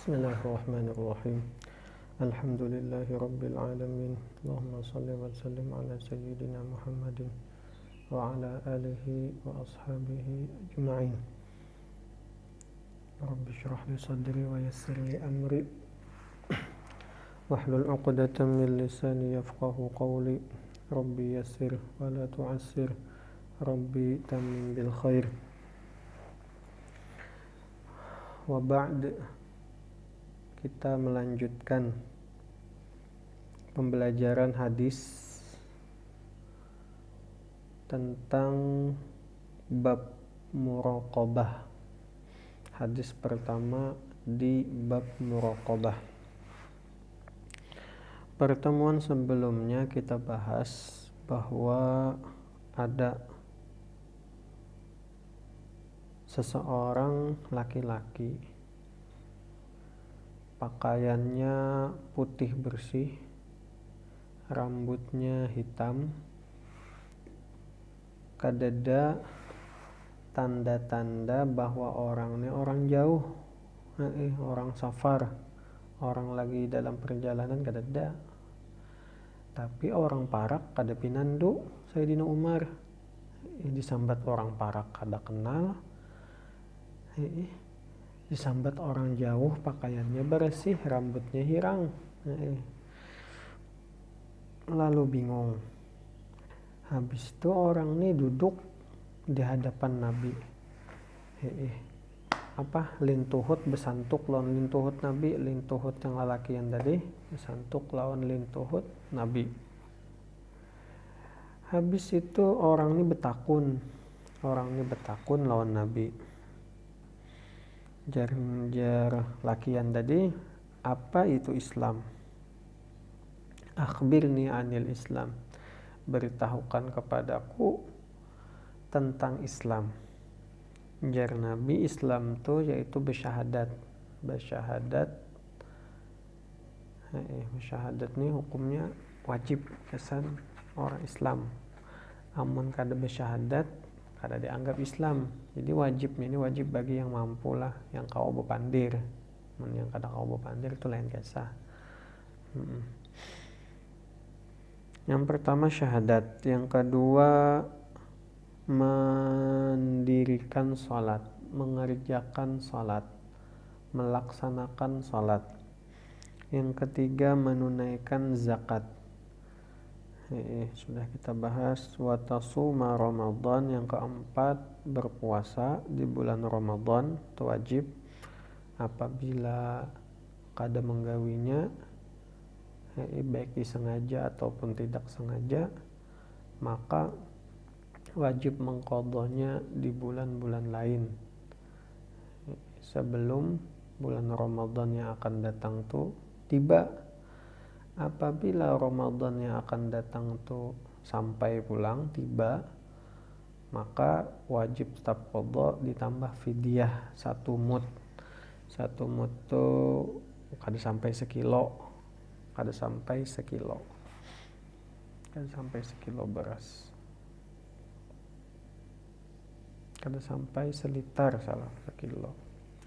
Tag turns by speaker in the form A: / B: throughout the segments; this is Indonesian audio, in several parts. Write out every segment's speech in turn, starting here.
A: Bismillahirrahmanirrahim. Alhamdulillahi rabbil alamin. Allahumma salli wa sallim ala sayyidina Muhammadin wa ala alihi wa ashabihi ajma'in. Rabbi shrah li sadri wa yassir li amri wahlul 'uqdatam min lisani yafqahu qawli. Rabbi yassir wa la tu'assir. Rabbi tammim bil khair. Wa ba'd, kita melanjutkan pembelajaran hadis tentang bab muraqabah. Hadis pertama di bab muraqabah. Pertemuan sebelumnya kita bahas bahwa ada seseorang laki-laki, pakaiannya putih bersih, rambutnya hitam, kadada tanda-tanda bahwa orangnya orang jauh, orang safar, orang lagi dalam perjalanan kadada. Tapi orang parak kada pinandu Sayyidina Umar, disambat orang parak kada kenal, disambat orang jauh pakaiannya bersih, rambutnya hirang. Lalu bingung. Habis itu orang ini duduk di hadapan Nabi. Lintuhut besantuk lawan lintuhut Nabi, lintuhut yang lelaki yang tadi besantuk lawan lintuhut Nabi. Habis itu orang ini betakun lawan Nabi. Jar lakian tadi, apa itu Islam? Akhbirni anil Islam, beritahukan kepadaku tentang Islam. Jar Nabi, Islam itu yaitu bersyahadat. Bersyahadat ini hukumnya wajib kesan orang Islam. Amun kada bersyahadat kada dianggap Islam. Jadi wajibnya ini wajib bagi yang mampu lah, yang kau bepandir. Yang kada kau bepandir itu lain kisah. Yang pertama syahadat, yang kedua mendirikan salat, mengerjakan salat, melaksanakan salat. Yang ketiga menunaikan zakat. Sudah kita bahas. Watasuma Ramadan, yang keempat berpuasa di bulan Ramadan itu wajib. Apabila kada menggawinya, baik disengaja ataupun tidak sengaja, maka wajib mengqadhanya di bulan-bulan lain sebelum bulan Ramadan yang akan datang tuh tiba. Apabila Ramadan yang akan datang itu sampai pulang tiba, maka wajib tetap qadha ditambah fidyah 1 mud. 1 mud itu kada sampai sekilo beras, kada sampai seliter sekilo,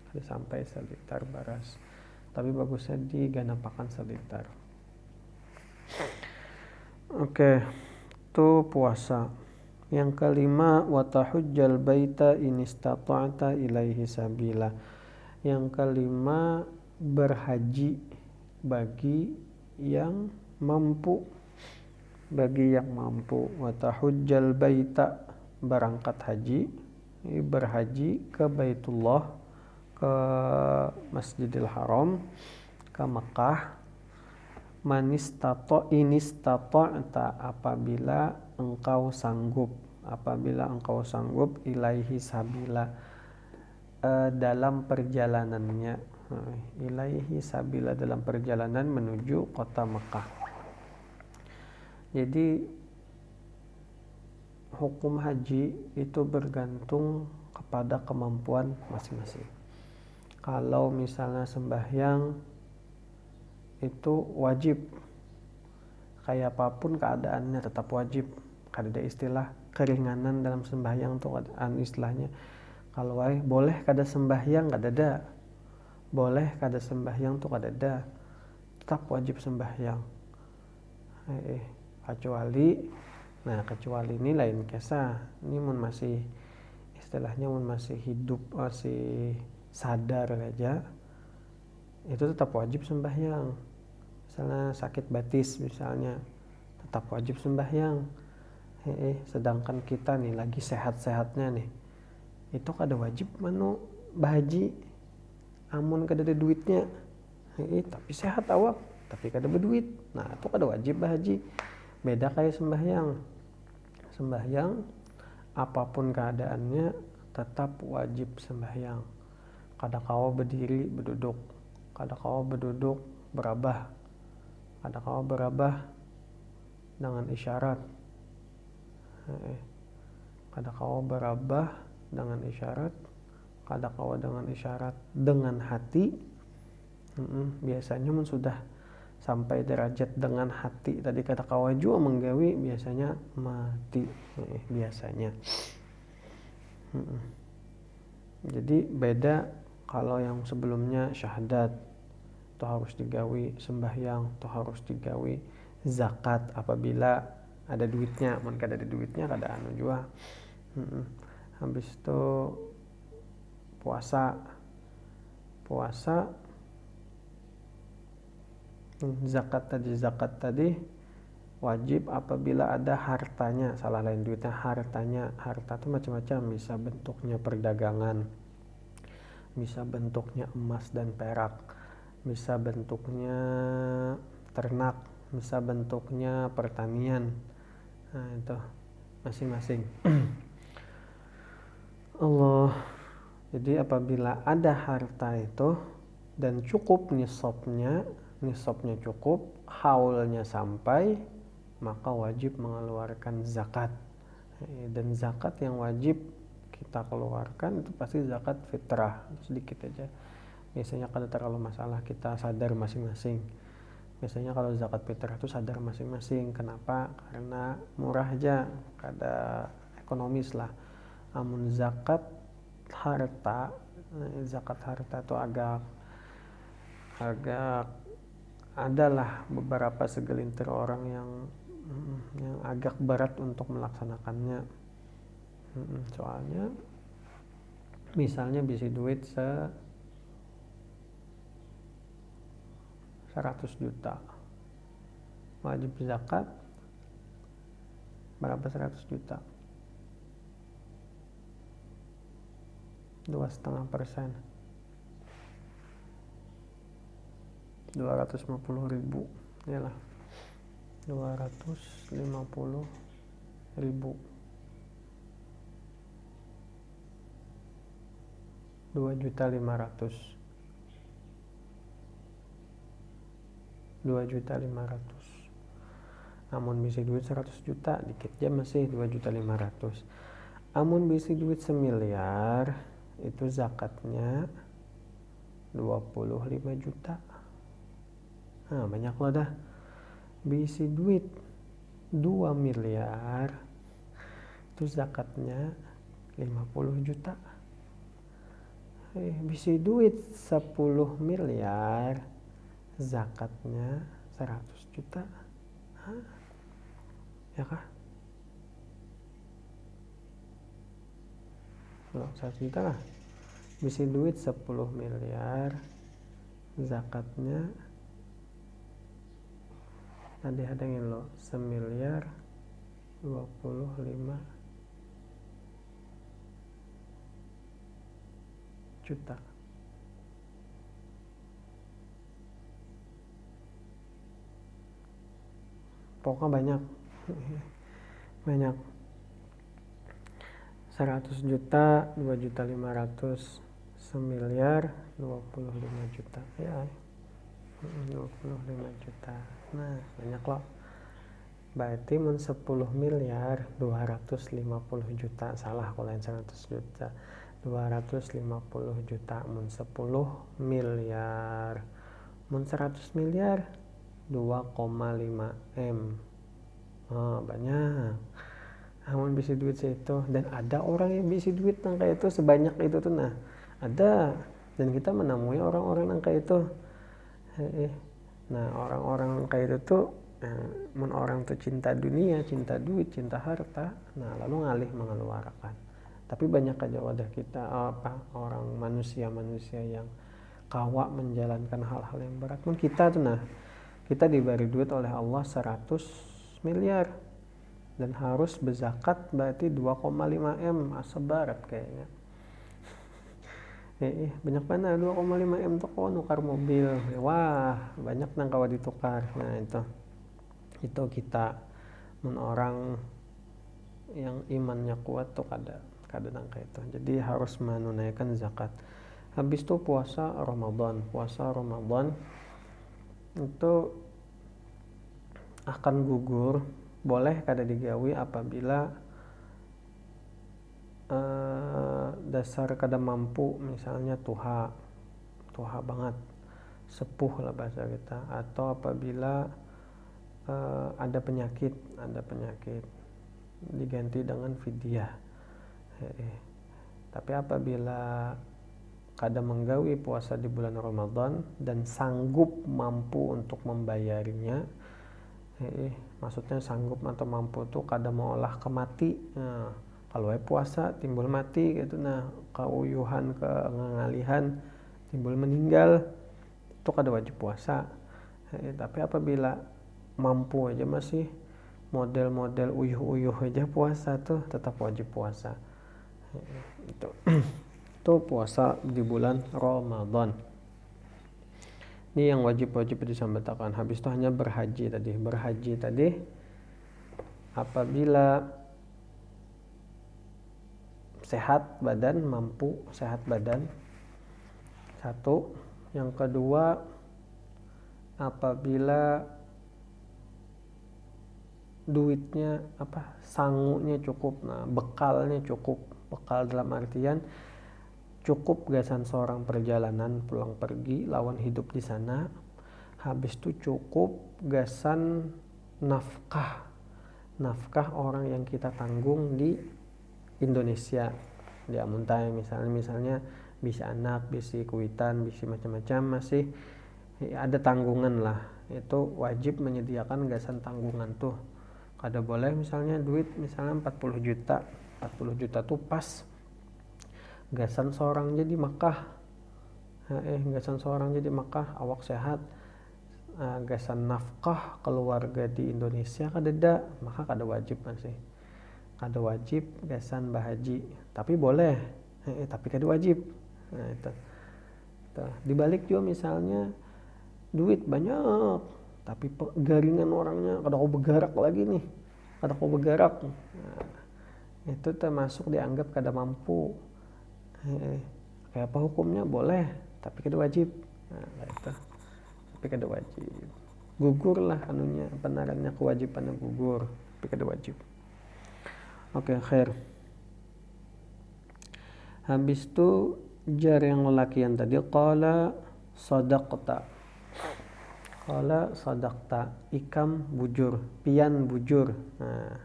A: kada sampai seliter beras, tapi bagusnya diganapakan seliter. Oke, itu puasa. Yang kelima, watahujjal baita in istata'ta ilaihi sabila. Yang kelima, berhaji bagi yang mampu. Watahujjal baita, berangkat haji, berhaji ke Baitullah, ke Masjidil Haram, ke Mekah. Inistata'ta, apabila engkau sanggup ilaihi sabila, dalam perjalanannya, ilaihi sabila dalam perjalanan menuju kota Mekah. Jadi hukum haji itu bergantung kepada kemampuan masing-masing. Kalau misalnya sembahyang itu wajib, kayak apapun keadaannya tetap wajib. Kada ada istilah keringanan dalam sembahyang tuh, istilahnya kalau boleh kada sembahyang kada ada. boleh kada sembahyang tuh kada ada, tetap wajib sembahyang. Kecuali ini lain kisah. Ini mun masih istilahnya mun masih hidup, masih sadar aja, itu tetap wajib sembahyang. Misalnya sakit batis misalnya, tetap wajib sembahyang. Sedangkan kita nih lagi sehat-sehatnya nih, itu kada wajib manu bahaji, amun kada ada duitnya. Tapi sehat awak, tapi kada berduit, nah itu kada wajib bahaji. Beda kayak sembahyang apapun keadaannya tetap wajib sembahyang. Kada kawa berdiri berduduk, kada kawa berduduk berabah, kada kawa berabah dengan isyarat, kada kawa berabah dengan isyarat, kada kawa dengan isyarat dengan hati. Biasanya mun sudah sampai derajat dengan hati tadi kada kawa jua menggawi, biasanya mati biasanya. Jadi beda kalau yang sebelumnya syahadat itu harus digawi, sembahyang itu harus digawi, zakat apabila ada duitnya, mun kada ada duitnya kada anu jua. Habis itu puasa zakat tadi wajib apabila ada hartanya, salah lain duitnya, harta itu macam-macam, bisa bentuknya perdagangan, bisa bentuknya emas dan perak, bisa bentuknya ternak, bisa bentuknya pertanian. Nah itu masing-masing. Allah. Jadi apabila ada harta itu dan cukup nisabnya cukup, haulnya sampai, maka wajib mengeluarkan zakat. Dan zakat yang wajib kita keluarkan itu pasti zakat fitrah, sedikit aja. Biasanya kada terlalu masalah, kita sadar masing-masing. Biasanya kalau zakat fitrah itu sadar masing-masing. Kenapa? Karena murah aja, kada ekonomis lah. Amun zakat harta itu agak adalah beberapa segelintir orang yang agak berat untuk melaksanakannya. Soalnya misalnya bisa duit 100 juta, wajib zakat berapa 100 juta? 2,5%, 250.000, iyalah 250.000, 2.500.000. Amun bisa duit 100 juta dikit aja masih 2.500.000. Amun bisa duit 1 miliar itu zakatnya 25 juta. Nah banyak loh dah. Bisa duit 2 miliar itu zakatnya 50 juta. Bisa duit 10 miliar zakatnya 100 juta. Ya kah? Loh, 100 juta lah. Bisa duit 10 miliar zakatnya tadi hadangin lo 1 miliar 25 juta. Pokoknya banyak 100 juta, 2.500.000, 1 miliar 25 juta ya, 25 juta. Nah banyak loh. Berarti mun 10 miliar 250 juta, salah kalau yang 100 juta, 250 juta mun 10 miliar, mun 100 miliar 2,5 M. Banyak. Amun bisa duit segitu, dan ada orang yang bisa duit yang kayak itu sebanyak itu tuh. Nah ada Dan kita menemui orang-orang yang kayak itu. Nah, orang-orang yang kayak itu tuh orang tuh cinta dunia, cinta duit, cinta harta, nah lalu ngalih mengeluarkan. Tapi banyak aja wadah kita orang manusia yang kawa menjalankan hal-hal yang berat. Kita tuh kita diberi duit oleh Allah 100 miliar dan harus berzakat berarti 2,5 M sebarat kayaknya. Banyak mana 2,5 M tuh kok nukar mobil. Wah, banyak nang kawa ditukar. Nah, itu kita orang yang imannya kuat tuh kada nangka itu. Jadi harus menunaikan zakat. Habis itu puasa Ramadan itu akan gugur, boleh kada digawi apabila dasar kada mampu, misalnya tuha banget, sepuh lah bahasa kita, atau apabila ada penyakit diganti dengan fidyah. Tapi apabila kada menggawi puasa di bulan Ramadan dan sanggup mampu untuk membayarinya, maksudnya sanggup atau mampu tuh kada mau olah ke mati. Nah, kalau puasa timbul mati gitu, nah keuyuhan, kengalihan, timbul meninggal, itu kada wajib puasa. Tapi apabila mampu aja, masih model uyuh aja puasa tuh tetap wajib puasa. Itu puasa di bulan Ramadan. Ini yang wajib disambatakan. Habis itu hanya berhaji tadi apabila sehat badan, mampu sehat badan. Satu. Yang kedua, apabila duitnya sangunya cukup, bekalnya cukup. Bekal dalam artian cukup gasan seorang perjalanan pulang pergi lawan hidup di sana. Habis itu cukup gasan nafkah orang yang kita tanggung di Indonesia, di Amuntai misalnya bisa anak, bisa kuitan, bisa macam-macam, masih ada tanggungan lah. Itu wajib menyediakan gasan tanggungan tuh. Kada boleh misalnya duit 40 juta tuh pas gasan seorang jadi Makkah, awak sehat, gasan nafkah keluarga di Indonesia kadeda, maka kada wajib gasan bahaji. Tapi boleh, tapi kada wajib. Nah, itu. Dibalik juga misalnya duit banyak tapi garingan orangnya kada kau bergerak lagi nih, itu termasuk dianggap kada mampu. Kayak apa hukumnya? Boleh tapi kada wajib. Tapi kada wajib, gugur lah penarannya, kewajibannya gugur tapi kada wajib. Oke, khair. Habis itu jar yang lelakian tadi, qala sadaqta, ikam bujur, pian bujur. Nah,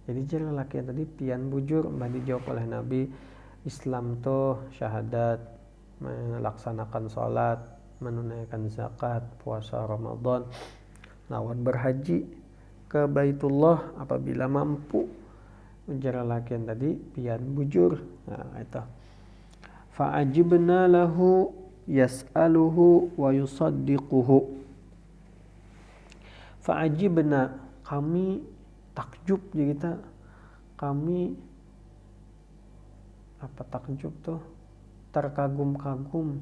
A: jadi jar lelakian tadi pian bujur, dijawab oleh Nabi, Islam tuh syahadat, melaksanakan sholat, menunaikan zakat, puasa Ramadan, lawan berhaji ke Baitullah apabila mampu. Jar lelakian tadi pian bujur. Nah, itu. Fa'ajibna lahu yas'aluhu wa yusaddiquhu. Fa'ajibna, kami takjub kita. Kami takjub tuh? Terkagum-kagum.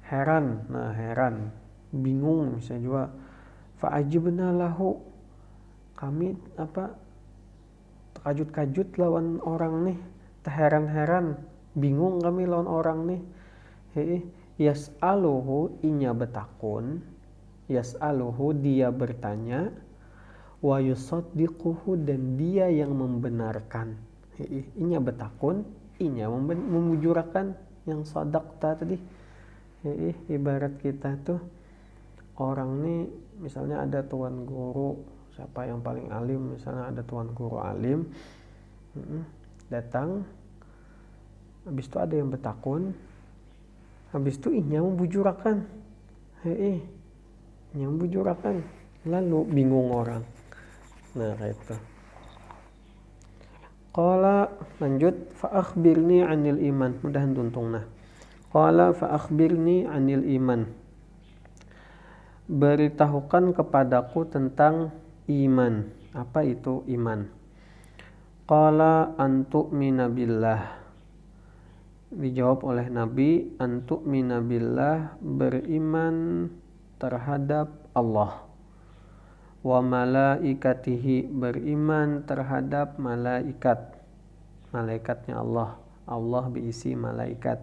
A: Heran. Nah, heran. Bingung misalnya juga. Fa'ajibna lahu. Kami terkajut-kajut lawan orang nih. Terheran-heran. Bingung kami lawan orang nih. Yas'aluhu, inya betakun. Yas'aluhu, dia bertanya. Wa yusaddiquhu, dan dia yang membenarkan. Inya betakun, inya memujurakan yang sadaqta tadi. Ibarat kita tuh orang nih, misalnya ada tuan guru, siapa yang paling alim, misalnya ada tuan guru alim datang, habis itu ada yang betakun, Habis itu inya membujurakan. Inya membujurakan. Lalu bingung orang. Nah kayak itu. Qala lanjut fa akhbirni 'anil iman. Mudahan tuntungna. Qala fa akhbirni 'anil iman. Beritahukan kepadaku tentang iman. Apa itu iman? Qala antu'mina billah. Dijawab oleh Nabi, antu'mina billah, beriman terhadap Allah. Wa malaikatihi, beriman terhadap malaikat. Malaikatnya Allah. Allah berisi malaikat.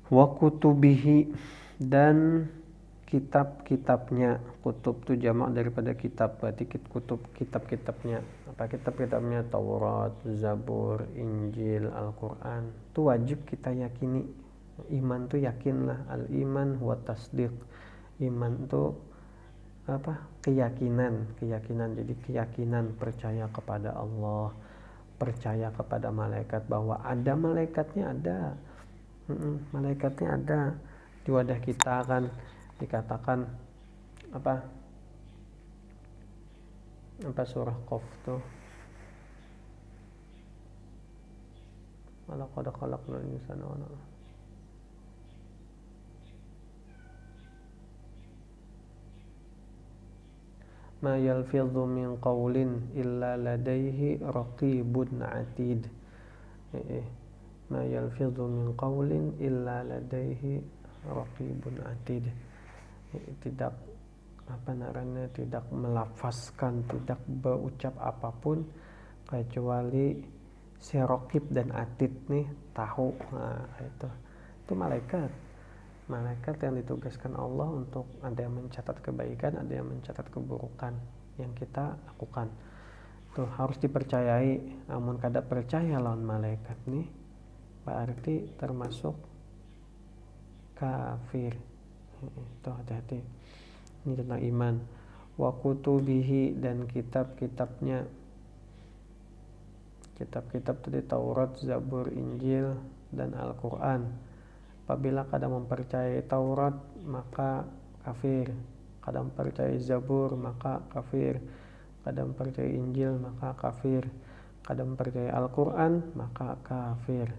A: Wa kutubihi, dan kitab-kitabnya. Kutub itu jamak daripada kitab, berarti kutub kitab-kitabnya. Apa kitab-kitabnya? Taurat, Zabur, Injil, Al-Quran. Itu wajib kita yakini. Iman itu yakinlah. Al-iman huwa tasdiq. Iman itu apa? Keyakinan. Jadi keyakinan, percaya kepada Allah, percaya kepada malaikat, bahwa ada malaikatnya, ada. Malaikatnya ada. Di wadah kita kan dikatakan apa surah Qaf tuh, walaqad khalaqnal insana ma yalfidhu min qawlin illa ladaihi raqibun atid. Ma yalfidhu min qawlin illa ladaihi raqibun atid. Tidak tidak melafazkan, tidak berucap apapun kecuali si raqib dan atid nih tahu. Nah, itu malaikat yang ditugaskan Allah untuk ada yang mencatat kebaikan, ada yang mencatat keburukan yang kita lakukan. Tuh harus dipercayai. Namun kada percaya lawan malaikat nih berarti termasuk kafir. Itu hati-hati. Ini tentang iman. Wa kutubihi, dan kitab-kitabnya. Kitab-kitab tadi Taurat, Zabur, Injil, dan Al-Quran. Apabila kada mempercayai Taurat maka kafir. Kada mempercayai Zabur maka kafir. Kada mempercayai Injil maka kafir. Kada mempercayai Al-Quran maka kafir.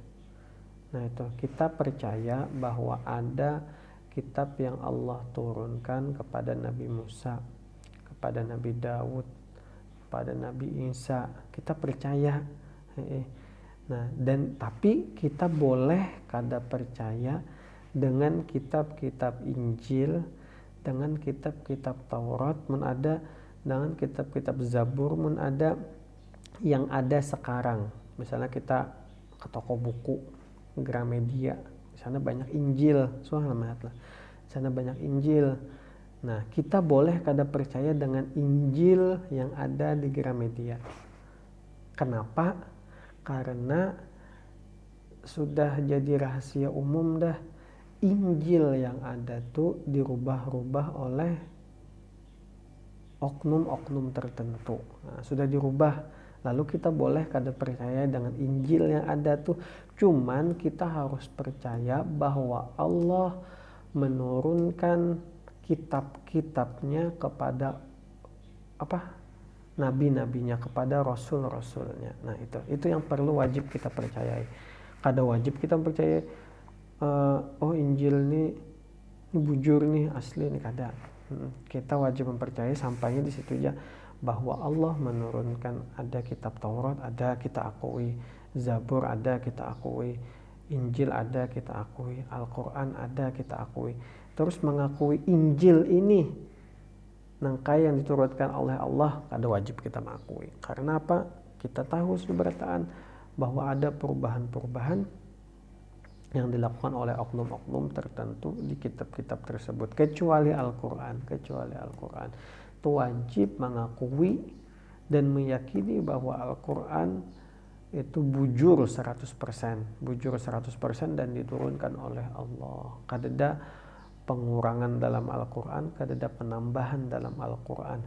A: Nah itu, kita percaya bahwa ada kitab yang Allah turunkan kepada Nabi Musa, kepada Nabi Daud, kepada Nabi Isa. Kita percaya. Nah, dan tapi kita boleh kada percaya dengan kitab-kitab Injil, dengan kitab-kitab Taurat, mun ada, dengan kitab-kitab Zabur, mun ada, yang ada sekarang. Misalnya kita ke toko buku Gramedia, di sana banyak Injil, di sana banyak Injil. Nah, kita boleh kada percaya dengan Injil yang ada di Gramedia. Kenapa? Karena sudah jadi rahasia umum dah, Injil yang ada tuh dirubah-rubah oleh oknum-oknum tertentu. Nah, sudah dirubah. Lalu kita boleh kada percaya dengan Injil yang ada tuh. Cuman kita harus percaya bahwa Allah menurunkan kitab-kitabnya kepada nabi-nabinya, kepada rasul-rasulnya. Nah itu yang perlu wajib kita percayai. Kada wajib kita percaya Injil ini bujur nih, asli nih, kada. Kita wajib mempercayai sampainya di situ aja, bahwa Allah menurunkan, ada kitab Taurat, ada kita akui, Zabur ada kita akui, Injil ada kita akui, Al-Quran ada kita akui. Terus mengakui Injil ini nangkai yang diturunkan oleh Allah, ada wajib kita mengakui. Karena apa? Kita tahu seberataan bahwa ada perubahan-perubahan yang dilakukan oleh oknum-oknum tertentu di kitab-kitab tersebut, kecuali Al-Quran. Itu wajib mengakui dan meyakini bahwa Al-Quran itu bujur 100%, dan diturunkan oleh Allah. Kada pengurangan dalam Al-Quran, kada ada penambahan dalam Al-Quran.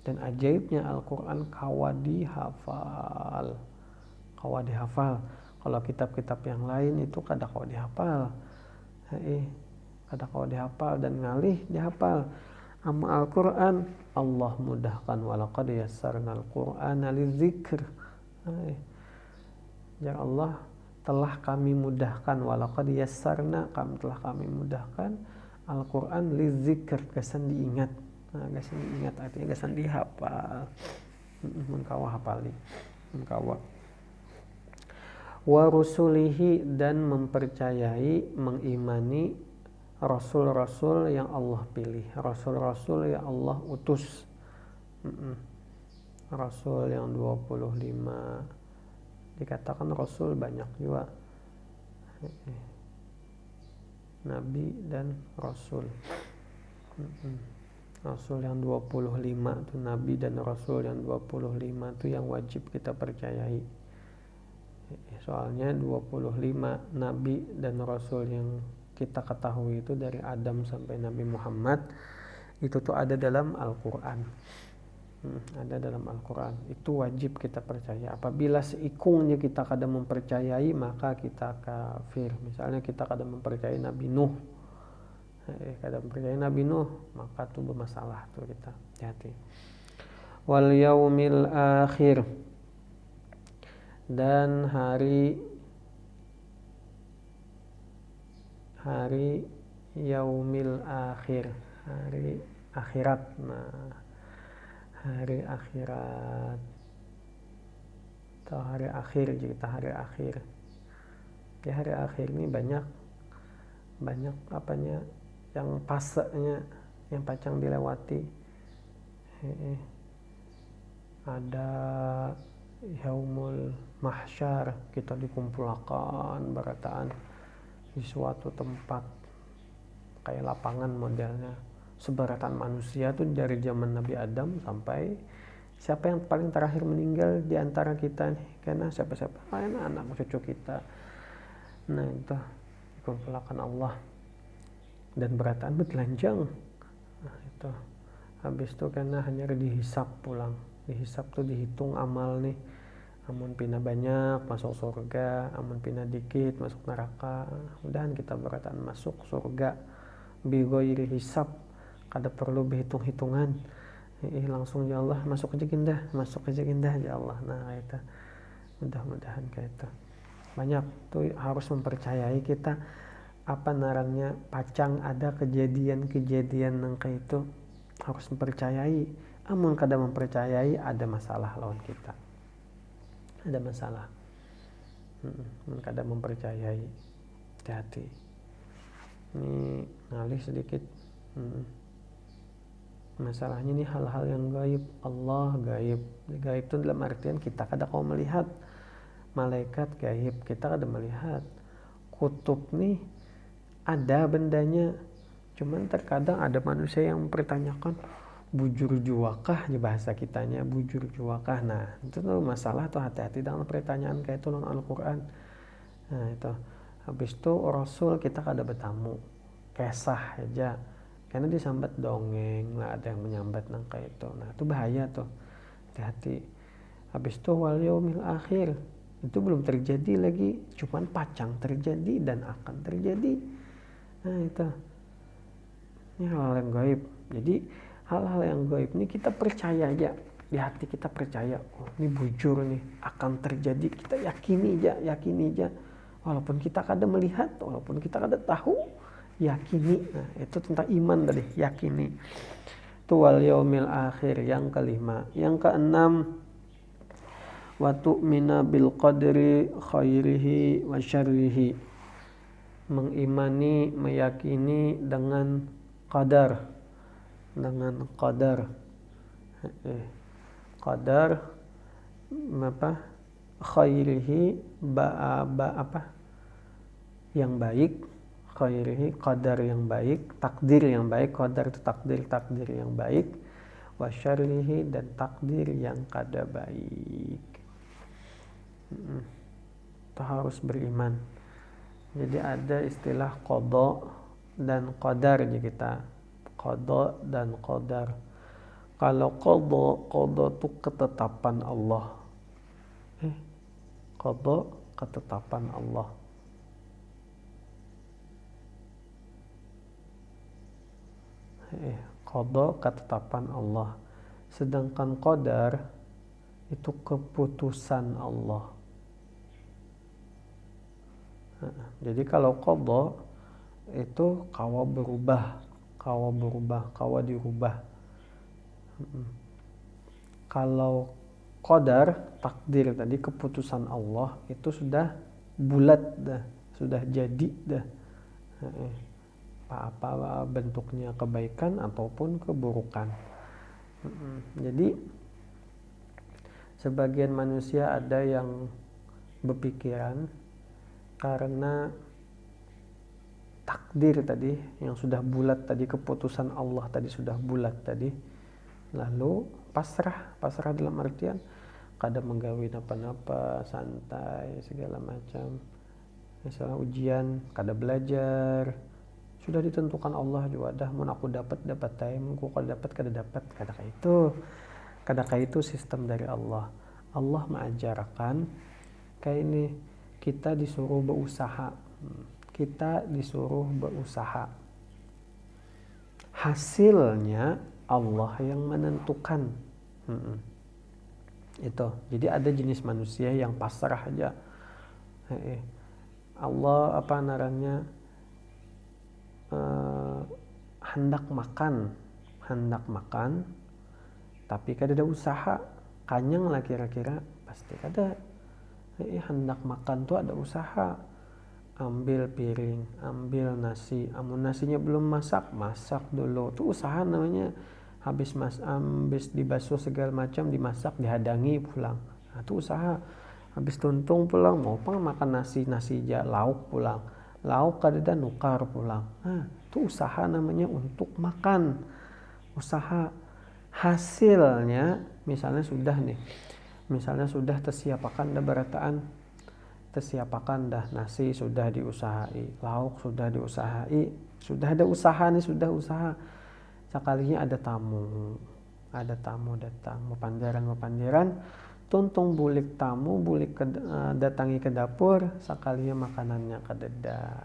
A: Dan ajaibnya Al-Quran kawadi hafal. Kalau kitab-kitab yang lain itu kada kau dihafal. Kada kau dihafal dan ngalih dihafal. Amma Al-Quran, Allah mudahkan walaqad yassarnal Qur'ana lidzikr. Ya Allah telah kami mudahkan, walaqad yassarna, telah kami mudahkan Al-Quran lidzikr, gasan diingat. Gasan diingat artinya gasan dihafal. Mun kawa hafali, mun kawa. Wa rusulihi, dan mempercayai, mengimani rasul-rasul yang Allah pilih, rasul-rasul yang Allah utus. Rasul yang 25, dikatakan rasul banyak juga, nabi dan rasul. Rasul yang 25 itu nabi dan rasul yang 25 itu yang wajib kita percayai. Soalnya 25 nabi dan rasul yang kita ketahui itu dari Adam sampai Nabi Muhammad itu tuh ada dalam Al-Quran. Ada dalam Al-Quran. Itu wajib kita percaya. Apabila seikungnya kita kada mempercayai, maka kita kafir. Misalnya kita kada mempercayai Nabi Nuh, kada mempercayai Nabi Nuh, maka itu bermasalah tuh kita. Hati-hati. Wal yaumil akhir, dan hari yaumil akhir, hari akhirat. Hari akhirat atau hari akhir, kita hari akhir. Ya, hari akhir ini banyak apanya yang pasenya, yang pacang dilewati. Ada yaumul mahsyar, kita dikumpulkan barataan di suatu tempat kayak lapangan modelnya, sebaratan manusia tuh dari zaman Nabi Adam sampai siapa yang paling terakhir meninggal di antara kita nih, karena siapa-siapa anak cucu kita. Nah itu dikumpulkan Allah dan berataan bertelanjang. Nah itu habis itu karena hanya dihisap pulang, dihisap tuh dihitung amal nih. Amun pina banyak masuk surga, amun pina dikit masuk neraka. Mudahan kita berataan masuk surga bighairi hisab, kada perlu berhitung-hitungan. Langsung ya Allah masuk aja gindah ya Allah. Nah itu mudah-mudahan kayak itu. Banyak tuh harus mempercayai kita apa narangnya pacang ada kejadian-kejadian yang kayak itu, harus mempercayai. Amun kada mempercayai ada masalah lawan kita. Ada masalah. Kada mempercayai. Hati-hati. Ini ngalih sedikit. Masalahnya ini hal-hal yang gaib. Allah gaib. Gaib itu dalam artian kita kada kau melihat. Malaikat gaib, kita kada melihat. Kutub nih ada bendanya. Cuman terkadang ada manusia yang mempertanyakan, bujur juakah ya bahasa kitanya, bujur juakah. Nah itu tuh masalah tuh, hati-hati dengan pertanyaan kayak itu dalam Al-Quran. Nah itu habis itu Rasul kita kada bertamu kisah aja karena disambat dongeng lah, ada yang menyambat nang kayak itu. Nah itu bahaya tuh, hati-hati. Habis itu wal yaumil akhir, itu belum terjadi lagi, cuman pacang terjadi dan akan terjadi. Nah itu ini hal-hal yang gaib. Jadi hal-hal yang gaib ini kita percaya aja, di hati kita percaya, oh ini bujur nih akan terjadi, kita yakini aja, walaupun kita kada melihat, walaupun kita kada tahu, yakini. Nah itu tentang iman tadi, yakini. Itu wal yaumil akhir. Yang kelima. Yang keenam, wa tu'mina bil qadri khairihi wa syarrihi, mengimani, meyakini dengan qadar. Qadar apa? Khairihi yang baik, khairihi qadar yang baik, takdir yang baik. Qadar itu takdir yang baik. Wa syarrihi, dan takdir yang kada baik. Kita harus beriman. Jadi ada istilah qada dan qadar aja kita. Qada dan qadar. Kalau qada itu ketetapan Allah. Qada ketetapan Allah. Qada ketetapan Allah. Sedangkan qadar itu keputusan Allah. Jadi kalau qada itu kawa dirubah. Kalau qadar, takdir tadi, keputusan Allah itu sudah bulat dah, sudah jadi dah. Apa bentuknya, kebaikan ataupun keburukan. Jadi sebagian manusia ada yang berpikiran karena takdir tadi yang sudah bulat tadi, keputusan Allah tadi sudah bulat tadi, lalu pasrah dalam artian kada menggawe napa-napa, santai segala macam. Misalnya ujian kada belajar, sudah ditentukan Allah juga dah, mun aku dapat time, aku kada dapat, kada kayak itu sistem dari Allah. Allah mengajarkan kayak ini, kita disuruh berusaha. Hasilnya Allah yang menentukan. Itu. Jadi ada jenis manusia yang pasrah aja. Allah hendak makan tapi kada ada usaha, kanyang lah kira-kira, pasti kada. Hendak makan tuh ada usaha, ambil piring, ambil nasi, amun nasinya belum masak dulu, tuh usaha namanya. Habis dibasuh segala macam, dimasak, dihadangi pulang, nah, tuh usaha. Habis tuntung pulang, mau makan nasi aja, lauk pulang, lauk kada nukar pulang. Nah, itu usaha namanya untuk makan. Usaha. Hasilnya misalnya sudah tersiapakan dah berataan, tersiapakan dah nasi sudah diusahai, lauk sudah diusahai, sudah ada usaha nih, sudah usaha. Sekalinya ada tamu datang, mepanderan, tuntung bulik tamu, datangi ke dapur, sekalinya makanannya kadeda,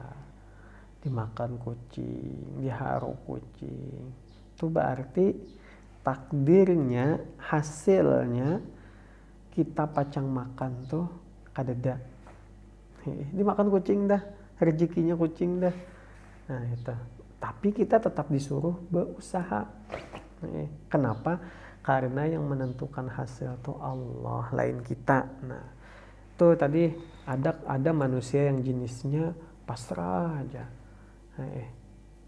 A: dimakan kucing, diharu kucing. Itu berarti takdirnya, hasilnya kita pacang makan tuh kadeda, dimakan kucing dah, rezekinya kucing dah. Nah itu. Tapi kita tetap disuruh berusaha. Kenapa? Karena yang menentukan hasil tuh Allah, lain kita. Nah, tuh tadi ada manusia yang jenisnya pasrah aja.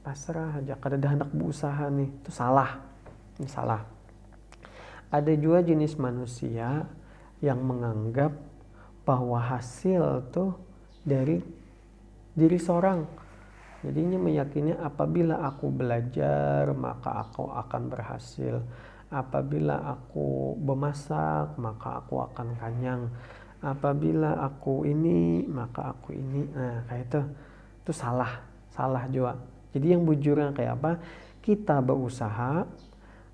A: Pasrah aja, kada ada hendak berusaha nih. Itu salah. Ini salah. Ada juga jenis manusia yang menganggap bahwa hasil tuh dari diri seorang. Jadinya meyakini apabila aku belajar maka aku akan berhasil. Apabila aku bermasak maka aku akan kenyang. Apabila aku ini maka aku ini. Nah kayak itu. Itu salah juga. Jadi yang bujurnya kayak apa? Kita berusaha,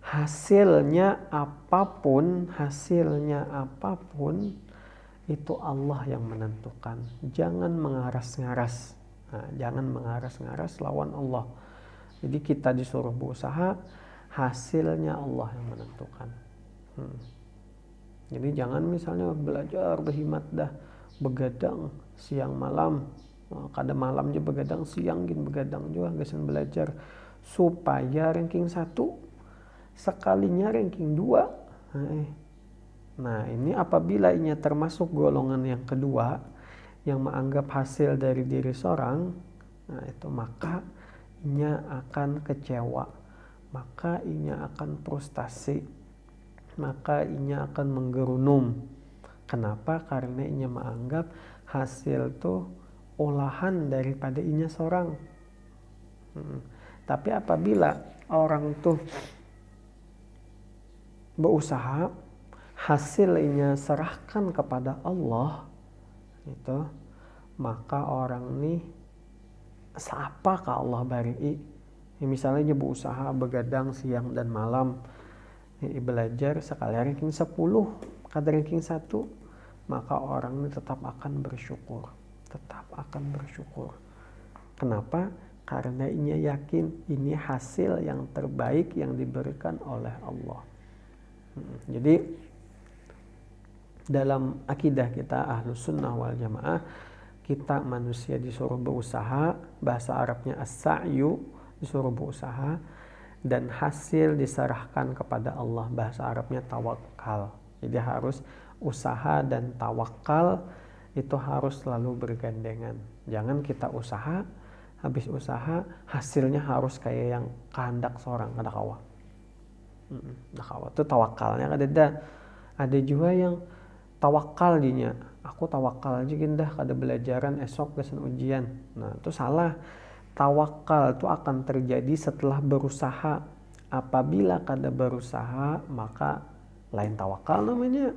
A: hasilnya apapun itu Allah yang menentukan. Jangan mengaras-ngaras. Nah, jangan mengaras-ngaras lawan Allah. Jadi kita disuruh berusaha, hasilnya Allah yang menentukan. Jadi jangan misalnya belajar berhimat dah, begadang siang malam, kadang malam aja begadang, siang gin begadang juga gasan belajar supaya ranking 1, sekalinya ranking 2. Nah ini apabila ini termasuk golongan yang kedua, yang menganggap hasil dari diri seorang, nah itu maka inya akan kecewa, maka inya akan frustasi, maka inya akan menggerunum. Kenapa? Karena inya menganggap hasil tuh olahan daripada inya seorang. Tapi apabila orang tuh berusaha, hasilnya serahkan kepada Allah, itu maka orang nih siapa ke Allah bari. Misalnya dia berusaha begadang siang dan malam, belajar sekali ranking 10, kada ranking 1, maka orang ini tetap akan bersyukur. Kenapa? Karena ia yakin ini hasil yang terbaik yang diberikan oleh Allah. Jadi dalam akidah kita Ahlus Sunnah wal Jamaah, kita manusia disuruh berusaha, bahasa Arabnya as-sa'yu, disuruh berusaha, dan hasil diserahkan kepada Allah, bahasa Arabnya tawakal. Jadi harus usaha dan tawakal itu harus selalu bergandengan. Jangan kita usaha, habis usaha hasilnya harus kayak yang kehendak seorang, kada kawa. Itu tawakalnya ada juga yang tawakal dinya, aku tawakal aja gindah kada belajaran esok kesan ujian. Nah itu salah. Tawakal itu akan terjadi setelah berusaha. Apabila kada berusaha maka lain tawakal namanya,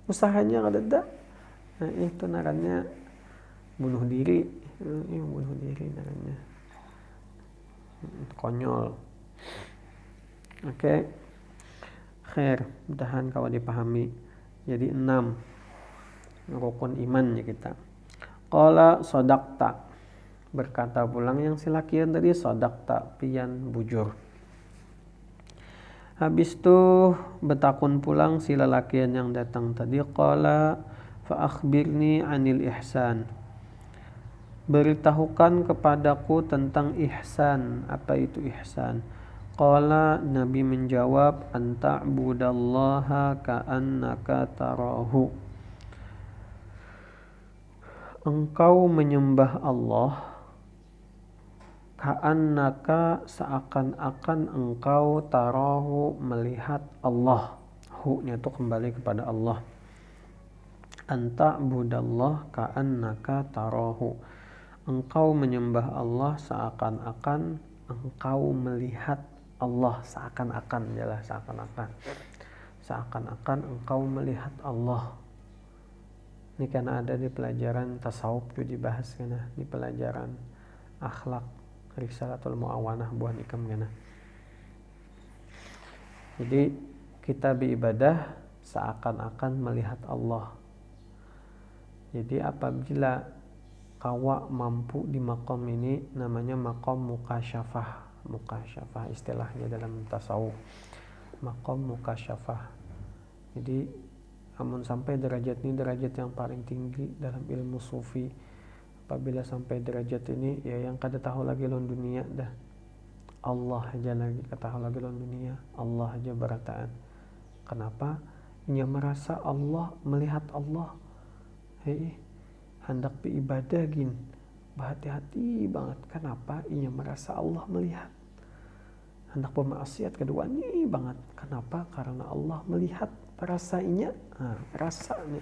A: usahanya kada ada. Nah itu narannya bunuh diri. Bunuh diri namanya, konyol. Oke. Khair, mudahan kau dipahami. Jadi 6 rukun imannya kita. Qala sadaqta, berkata pulang yang silakian tadi, sadaqta, pian bujur. Habis itu betakun pulang si lelakian yang datang tadi, qala fa akhbirni anil ihsan, beritahukan kepadaku tentang ihsan. Apa itu ihsan? Qala, Nabi menjawab, anta'budallaha ka'annaka tarahu, engkau menyembah Allah ka'annaka, seakan-akan engkau tarahu, melihat Allah. Hu-nya itu kembali kepada Allah. Anta'budallah ka'annaka tarahu, engkau menyembah Allah seakan-akan engkau melihat Allah. Seakan-akan engkau melihat Allah. Ini karena ada di pelajaran tasawuf itu dibahas karena di pelajaran akhlak Risalatul Mu'awanah buah nikam karena. Jadi kita beribadah seakan-akan melihat Allah. Jadi apabila kawa mampu di makom ini, namanya makom mukasyafah. Mukasyafah istilahnya dalam tasawuf, makom mukasyafah. Jadi amun sampai derajat ini derajat yang paling tinggi dalam ilmu sufi. Apabila sampai derajat ini, ya yang kada tahu lagi lawan dunia dah, Allah aja lagi kada tahu lagi lawan dunia, Allah aja berataan. Kenapa? Ia merasa Allah, melihat Allah. Hendak beribadah gin, berhati-hati banget. Kenapa? Ia merasa Allah melihat. Hendak bermaksiat kedua nih banget. Kenapa? Karena Allah melihat. Rasanya, rasanya.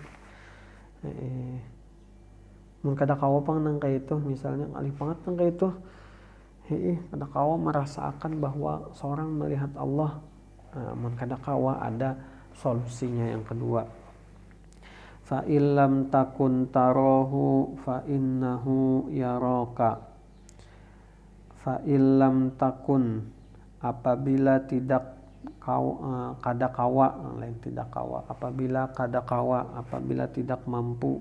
A: Mun kada kawa pang nang kayak itu, misalnya alih banget nang kayak itu. Kada kawa merasakan bahwa seorang melihat Allah. Mun kada kawa ada solusinya yang kedua. Fa illam takun tarahu fa innahu yaraka. Fa illam takun, apabila tidak kada kawa, lain tidak kawa, apabila kada kawa, apabila tidak mampu,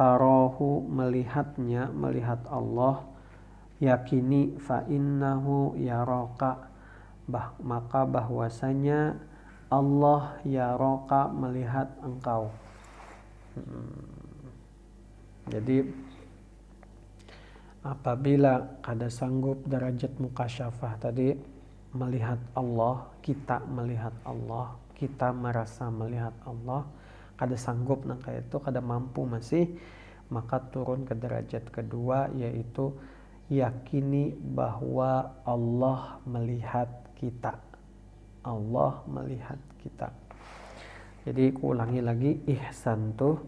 A: tarahu, melihatnya, melihat Allah, yakini fa innahu yaraka, maka bahwasanya Allah yaraka, melihat engkau. Jadi apabila kada sanggup derajat mukasyafah tadi, melihat Allah, kita melihat Allah, kita merasa melihat Allah, kada sanggup nang kayak itu, kada mampu masih, maka turun ke derajat kedua, yaitu yakini bahwa Allah melihat kita. Allah melihat kita. Jadi ulangi lagi, ihsan tuh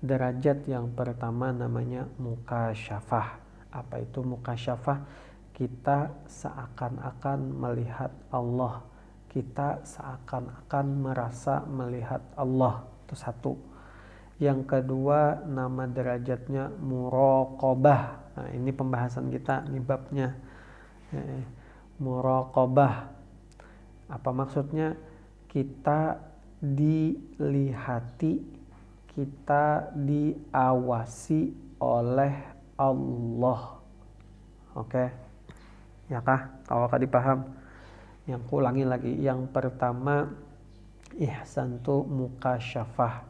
A: derajat yang pertama namanya mukasyafah. Apa itu mukasyafah? Kita seakan-akan melihat Allah. Kita seakan-akan merasa melihat Allah. Itu satu. Yang kedua nama derajatnya muraqabah. Nah, ini pembahasan kita, ini babnya. Muraqabah. Apa maksudnya? Kita dilihati, kita diawasi oleh Allah. Oke, ya kah? Kalau kah dipaham? Yang ulangi lagi. Yang pertama, ihsan itu mukasyafah,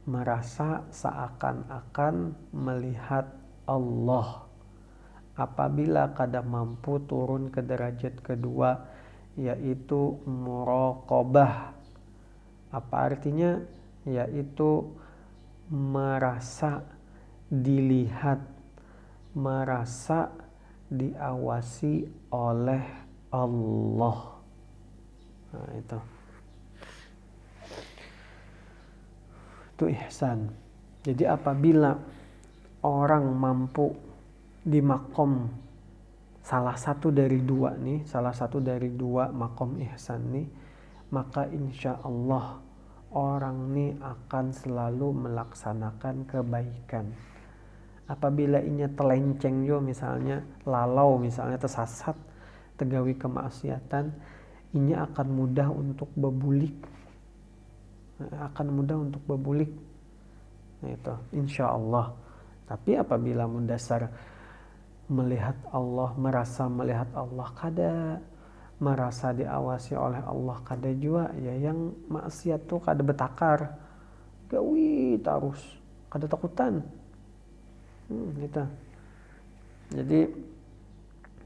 A: merasa seakan-akan melihat Allah. Apabila kada mampu turun ke derajat kedua, yaitu muraqabah. Apa artinya? Yaitu merasa dilihat, merasa diawasi oleh Allah. Nah, itu ihsan. Jadi apabila orang mampu di makom salah satu dari dua makom ihsan nih, maka insya Allah orang nih akan selalu melaksanakan kebaikan. Apabila inya telenceng jo, misalnya lalau, misalnya tersasat, tegawi kemaksiatan, inya akan mudah untuk bebulik. Nah, itu insya Allah. Tapi apabila mendasar melihat Allah, merasa melihat Allah kada, merasa diawasi oleh Allah kada jua, ya yang maksiat tuh kada betakar, gawi terus, kada takutan. Gitu. Jadi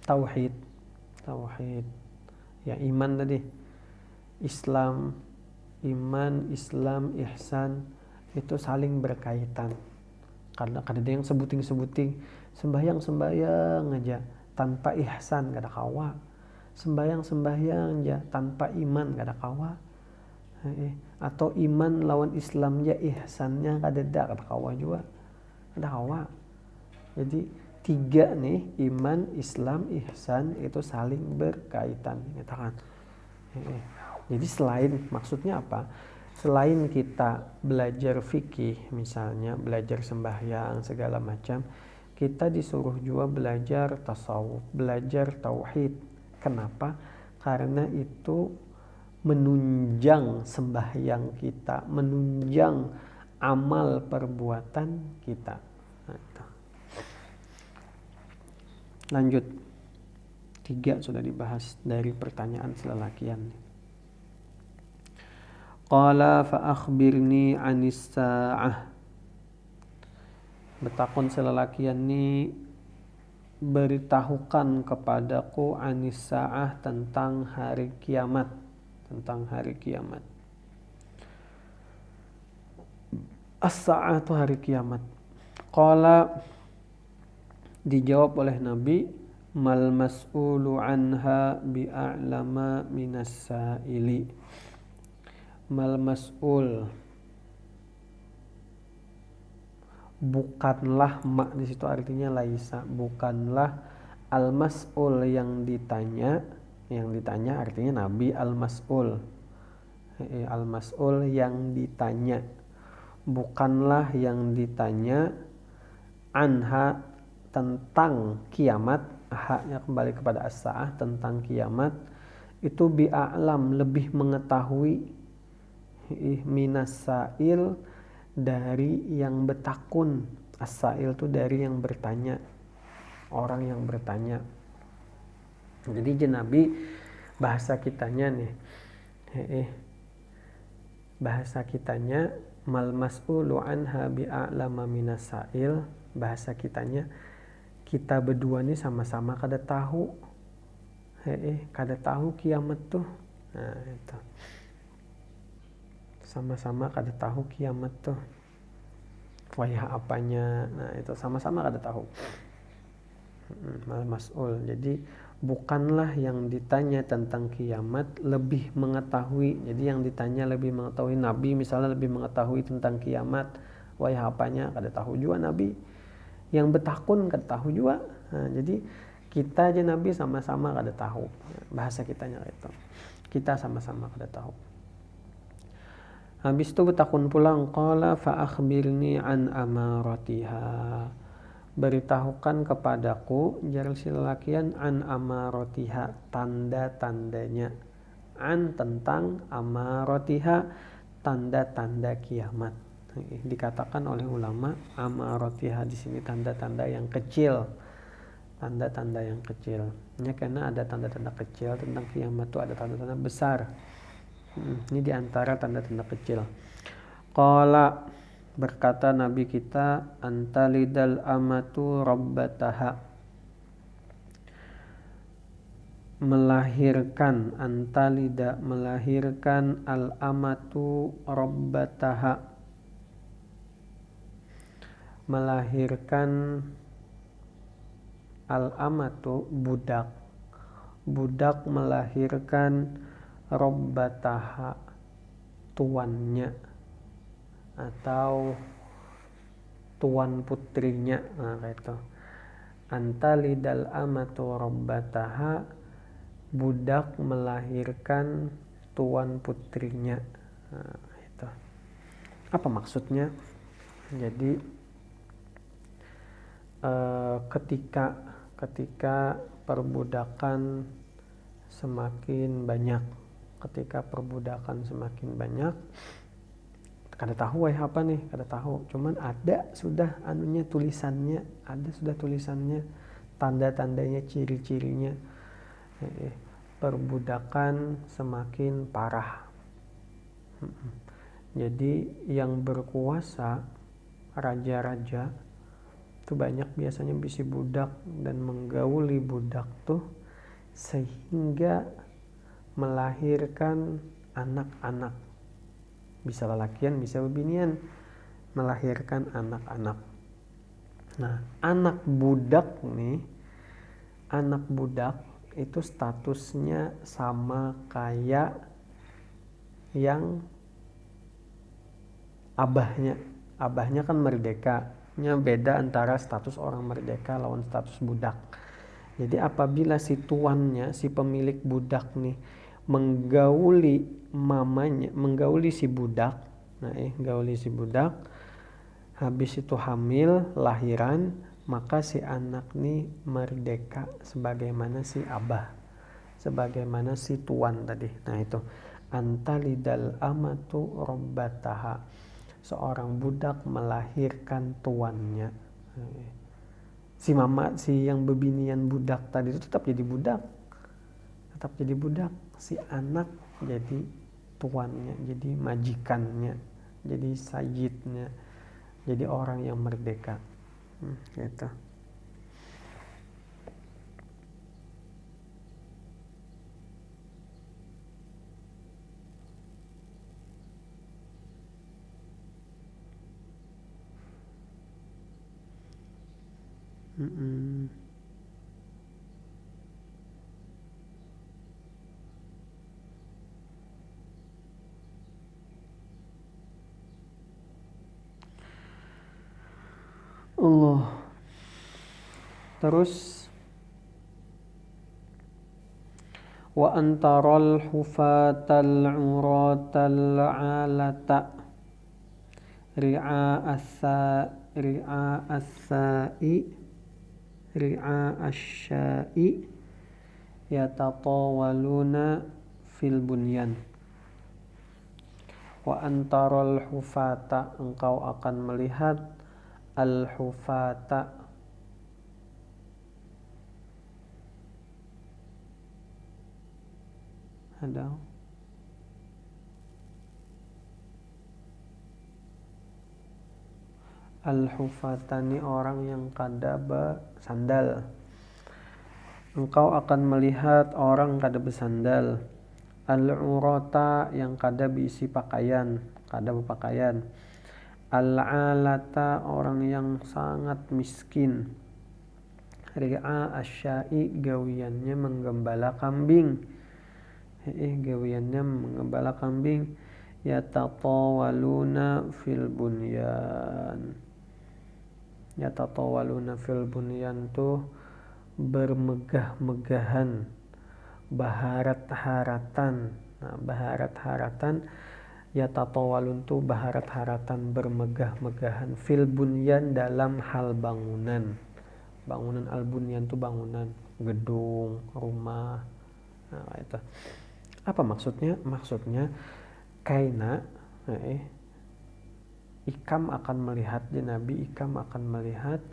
A: tauhid ya, iman tadi, iman, Islam, ihsan itu saling berkaitan. Karena ada yang sebuting sembahyang aja tanpa ihsan kada kawa, sembahyang aja tanpa iman kada kawa, atau iman lawan Islam ya ihsannya kada kawa juga, kada kawa. Jadi 3 nih, iman, Islam, ihsan itu saling berkaitan, kan? Jadi maksudnya apa? Selain kita belajar fikih, misalnya belajar sembahyang segala macam, kita disuruh juga belajar tasawuf, belajar tauhid. Kenapa? Karena itu menunjang sembahyang kita, menunjang amal perbuatan kita. Lanjut, 3 sudah dibahas dari pertanyaan selalakian. Qala fa akhbirni anis sa'ah. Betakon selalakian ni, beritahukan kepadaku anis sa'ah, tentang hari kiamat. As-sa'ah itu hari kiamat. Qala, dijawab oleh Nabi, mal mas'ulu anha bi'a'lama minas sa'ili. Mal mas'ul, bukanlah, mak di situ artinya laisa, bukanlah al mas'ul yang ditanya artinya Nabi al mas'ul yang ditanya, bukanlah yang ditanya, anha tentang kiamat, haknya kembali kepada as-sa'ah, tentang kiamat itu bi'a'lam, lebih mengetahui, minas sa'il, dari yang betakun. As-sa'il itu dari yang bertanya, orang yang bertanya. Jadi Nabi bahasa kitanya nih, bahasa kitanya mal mas'ulu anha bi'a'lama minas sa'il, bahasa kitanya kita berdua nih sama-sama kada tahu, kiamat tuh. Nah, itu sama-sama kada tahu kiamat tuh wayah apanya. Nah, itu sama-sama kada tahu. Mal mas'ul, jadi bukanlah yang ditanya tentang kiamat lebih mengetahui. Jadi yang ditanya lebih mengetahui, Nabi misalnya lebih mengetahui tentang kiamat, wayah apanya kada tahu juga Nabi. Yang betakun kada tahu juga. Nah, jadi kita aja Nabi sama-sama kada tahu. Bahasa kitanya itu, kita sama-sama kada tahu. Habis itu betakun pulang, qala fa akhbirni an amaratiha, beritahukan kepadaku, jar silalakian, an amaratiha, tanda-tandanya, an tentang amaratiha, tanda-tanda kiamat. Dikatakan oleh ulama amaratiha di sini tanda-tanda yang kecil, tanda-tanda yang kecil. Karena ada tanda-tanda kecil tentang kiamat itu, ada tanda-tanda besar. Ini diantara tanda-tanda kecil. Qala, berkata Nabi kita, antalidal amatu rabbataha, melahirkan, antalida melahirkan, al amatu rabbataha, melahirkan, al amatu budak, budak melahirkan rabbataha tuannya atau tuan putrinya. Nah, itu antalidal amatu rabbataha, budak melahirkan tuan putrinya. Nah, itu apa maksudnya? Jadi ketika perbudakan semakin banyak, kada tahu apa nih, kada tahu, cuman ada sudah tulisannya, tanda-tandanya, ciri-cirinya. Perbudakan semakin parah. Jadi yang berkuasa, raja-raja itu banyak biasanya bisi budak dan menggauli budak tuh sehingga melahirkan anak-anak, bisa lelakian bisa bebinian, melahirkan anak-anak. Nah, anak budak itu statusnya sama kayak yang abahnya kan merdeka. Beda antara status orang merdeka lawan status budak. Jadi apabila si tuannya, si pemilik budak nih menggauli mamanya, menggauli si budak, gauli si budak, habis itu hamil, lahiran, maka si anak nih merdeka sebagaimana si abah, sebagaimana si tuan tadi. Nah, itu antalidal amatu rabbataha, seorang budak melahirkan tuannya. Si mama, si yang bebinian budak tadi itu tetap jadi budak, si anak jadi tuannya, jadi majikannya, jadi sayyidnya, jadi orang yang merdeka. Gitu. Allah. Terus wa antaral hufatal uratal alata ri'a asyai yatatawaluna fil bunyan. Wa antaral hufata, engkau akan melihat al hufata, ada al-hufatani, orang yang kada bersandal. Engkau akan melihat orang kada bersandal. Al-urata, yang kada berisi pakaian, kada berpakaian. Al-alata, orang yang sangat miskin. Ri'a asyai, gawiannya menggembala kambing. Gawiannya menggembala kambing. Yatatawaluna fil bunyan. Yatatawaluna fil bunyan tuh bermegah-megahan, baharat-haratan. Nah, baharat-haratan, yatatawalun tuh baharat-haratan, bermegah-megahan, fil bunyan, dalam hal bangunan. Bangunan al-bunyan tuh bangunan, gedung, rumah. Nah, itu. Apa maksudnya? Maksudnya kaina Ikam akan melihat, Nabi Ikam akan melihat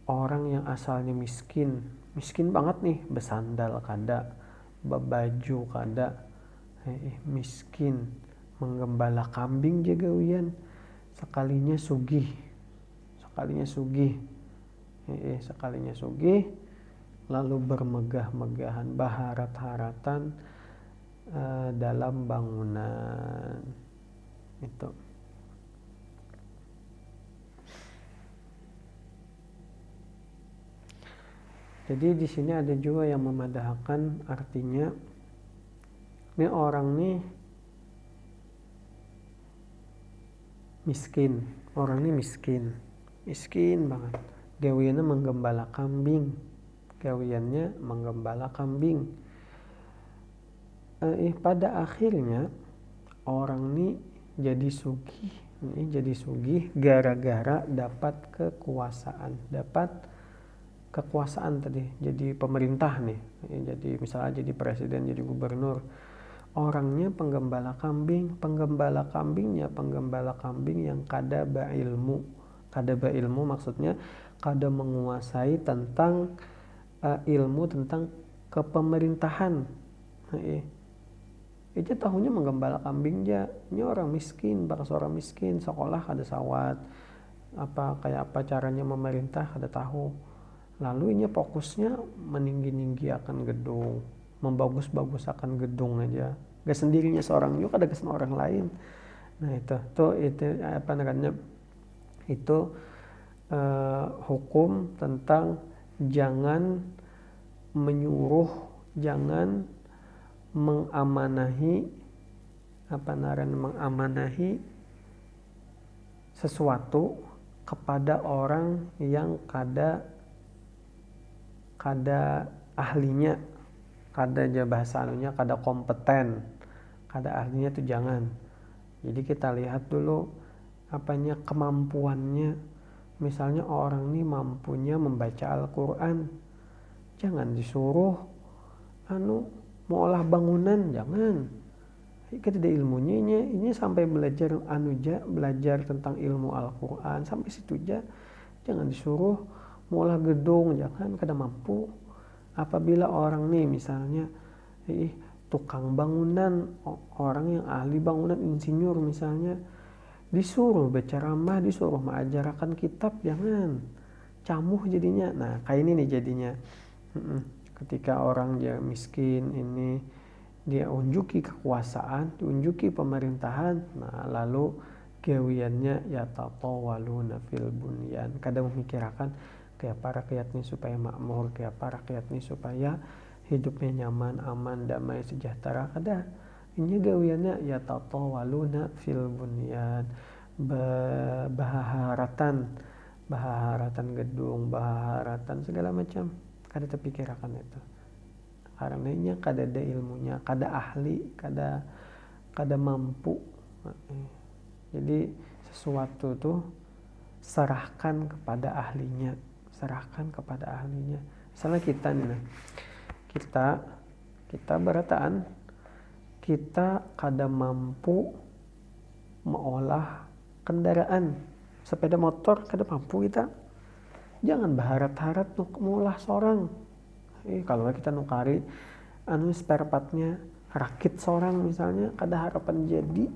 A: orang yang asalnya miskin banget nih, besandal kada, bebaju kada, miskin, menggembala kambing jaga uyan, sekalinya sugih, sekalinya sugih, lalu bermegah-megahan, baharat-haratan dalam bangunan itu. Jadi di sini ada juga yang memadahkan, artinya ini orang nih miskin banget. Gawiannya menggembala kambing. Pada akhirnya orang nih jadi sugih gara-gara dapat kekuasaan tadi, jadi pemerintah nih, jadi misalnya jadi presiden, jadi gubernur. Orangnya penggembala kambing yang kada beilmu maksudnya kada menguasai tentang ilmu tentang kepemerintahan. Itu tahunya menggembala kambing aja, ini orang miskin, sekolah kada sawat, kayak apa caranya memerintah kada tahu. Lalu ini fokusnya meninggi akan gedung, membagus akan gedung aja, gak sendirinya seorang juga, ada kesan orang lain. Nah itu apa namanya, itu hukum tentang jangan menyuruh, jangan mengamanahi sesuatu kepada orang yang kada ahlinya, kada aja bahasa anunya, kada kompeten, kada ahlinya tuh jangan. Jadi kita lihat dulu kemampuannya. Misalnya orang ini mampunya membaca Al-Quran, jangan disuruh mau olah bangunan, jangan. Kita ada ilmunya, ini sampai belajar belajar tentang ilmu Al-Quran sampai situ aja, jangan disuruh mau olah gedung, jangan, kada mampu. Apabila orang nih misalnya tukang bangunan, orang yang ahli bangunan, insinyur misalnya, disuruh berceramah, disuruh mengajarkan kitab, jangan, camuh jadinya. Nah kayak ini nih jadinya. Ketika orang dia miskin ini, dia unjuki kekuasaan, unjuki pemerintahan, nah lalu gawiannya yatatawaluna fil bunyan, kadang memikirkan kayak para rakyat ini supaya makmur, kayak para rakyat ini supaya hidupnya nyaman, aman, damai, sejahtera. Kada, ini gawiannya yatatawaluna fil bunyan, bahaharatan gedung, bahaharatan segala macam. Kada terpikirkan itu, karena ini kada ada ilmunya, kada ahli, kada mampu. Jadi sesuatu tuh serahkan kepada ahlinya. Misalnya kita nih, kita berataan, kita kada mampu mengolah kendaraan, sepeda motor kada mampu kita, jangan berharap-harap mengolah seorang. Kalau kita nukari spare partnya rakit seorang misalnya, kada harapan jadi